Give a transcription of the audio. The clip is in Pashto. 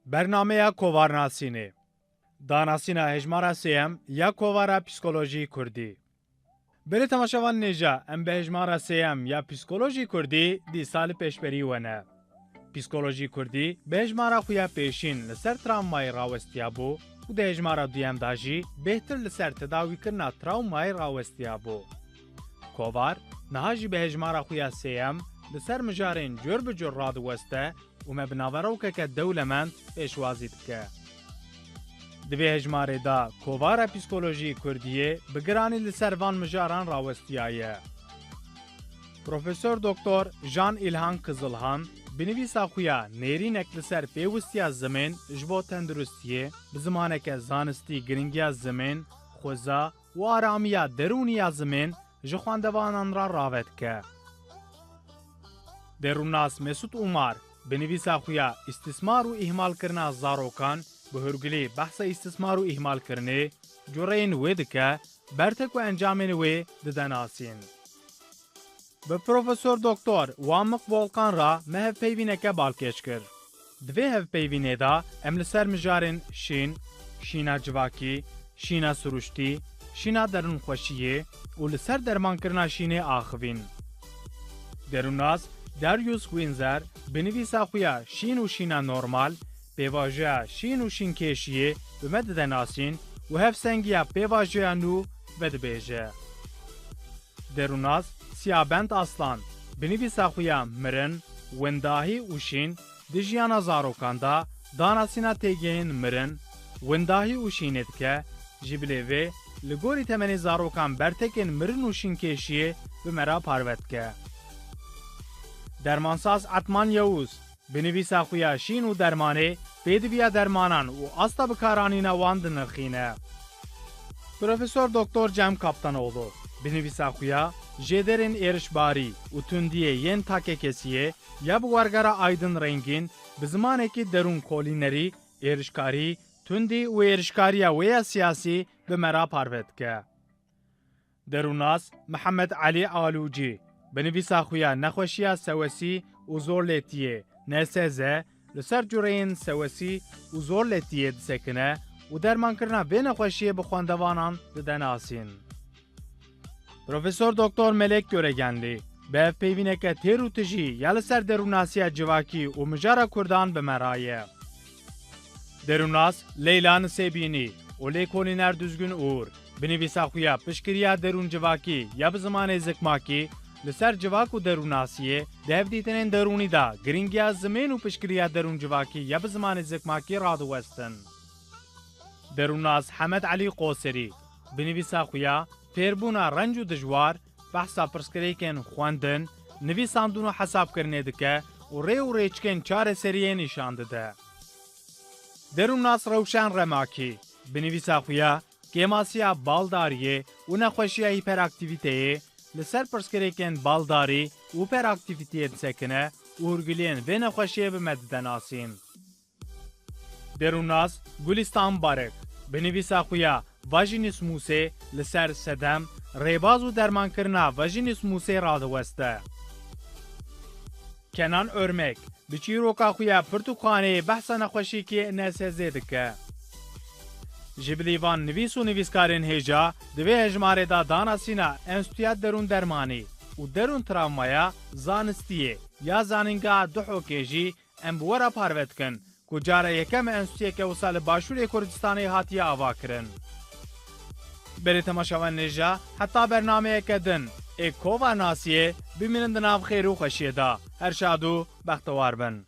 برنامه کووارناسینه داناسینا هجمارا سیم یا کووارا پسیکولوژی کردی. بله تماشاوان نیجا ام به هجمارا سیم یا پسیکولوژی کردی دی سال پیشبری ونه. پسیکولوژی کردی به هجمارا خویا پیشین لسر تراومای راوستیا بو و ده هجمارا دویم داجی بهتر لسر تداوی کرنا تراومای راوستیا بو. کووار نهاجی به هجمارا خویا سیم لسر مجارین جور بجور راد وسته و مبناورو که دولمند پیشوازی بکه. دوی هجماره دا کووارا پسیکولوژی کردیه بگرانی لسروان مجاران راوستیایه. پروفسور دکتر جان ایلهان قزلهان بنویسا خویا نیرینک لسر پیوستیا زمین جبو تندرستیه بزمانک زانستی گرنگیا زمین خوزا و آرامیا درونیا زمین جخواندوانان را راوت که. دروناس مسعود عمر بنویسا خویا استثمار و اهمال کرنا زاروکان به هرگلی بحث استثمار و اهمال کرنه جورین ویدکه برتک و انجامین وی ددناسین. به پروفسور دکتر وامق والقان را مهف پیوینکه بالکش کر. دوی هف پیوینه دا املسر مجارن شینا جواکی، شینا سروشتی، شینا درون خوشیه و لسر درمان کرنا شینه آخوین. دروناس داریوس وینزر بنویسا خویا شین و شینا نورمال پیواژه شین و شین کشیه به مددناسین و هف سنگیا پیواژه نو ودبیجه. دروناس سیابند اصلان بنویسا خویا مرن ونداهی و شین دجیانا زاروکاندا داناسینا تیگین مرن ونداهی و شیند که جبلیوی لگوری تمنی زاروکان برتکن مرن و شین کشیه به مرا پاروت که. درمانساز عطمان یوز بنویسا خویا شین و درمانه پیدویا درمانان و استا بکارانی نواند نرخینه. پروفسور دکتر جم کاپتانوغلو بنویسا خویا جدرین ایرشباری و تندیه ین تاکه کسیه یا بوارگارا آیدن رنگین بزمانه که درون کولینری ایرشکاری تندی و ایرشکاریا ویا سیاسی به مرا پاروت که. دروناس محمد علی آلوجی بنویسا خویا نخوشیا سوسی و زور لیتیه نسزه لسر جورین سوسی و زور لیتیه دسکنه و درمان کرنا به نخوشیه بخواندوانان ددناسین. پروفسور دکتر ملک گورگنلی به پیوینه که تیرو تجی یا لسر دروناسیا جواکی و مجارا کردان به مرایه. دروناس لیلان سیبینی و لیکولینر düzgün اور بنویسا خویا پشکریا درون جواکی یا بزمان زکماکی لسر جواک و دروناسیه دیو دیتنین درونی دا گرینگیا زمین و پشکریا درون جواکی یا بزمان زکماکی رادو وستن. دروناس حمد علی قوسری بنویسا خویا پیربونا رنج و دجوار بحثا پرسکریکن خواندن نویساندون و حساب کرنه دکه و ریچکن چار سریه نشانده ده. دروناس روشن رماکی بنویسا خویا کیماسیا بالداریه و نخوشیا هیپراکتیویته لسر پرسکریکن بالداری و پراکتیویته دسکنه و هرگلین و نخوشیه به مددناسین. دروناس گلستان بارک بنویسا خویا واژینیس موسه لسر سدم ریباز و درمان کرنا واژینیس موسه رادوسته. کنان ارمک بچی روکا خویا پرتوخانه بحثا نخوشی که نسزه دکه. جبلیوان نویس و نویسکارین هجا دوی هجماره دا داناسینا انستویات درون درمانی و درون تراومایا زانستیه یا زانینگا دوحو کیجی ام بورا پاروت کن کجاره یکم انستویه که وصال باشور کردستانی هاتی آوا کرن. بری تماشاوان نجا حتی برنامه کدن ای کووارناسیه بمینند ناو خیر و خوشیه دا هر شادو بختوار بن.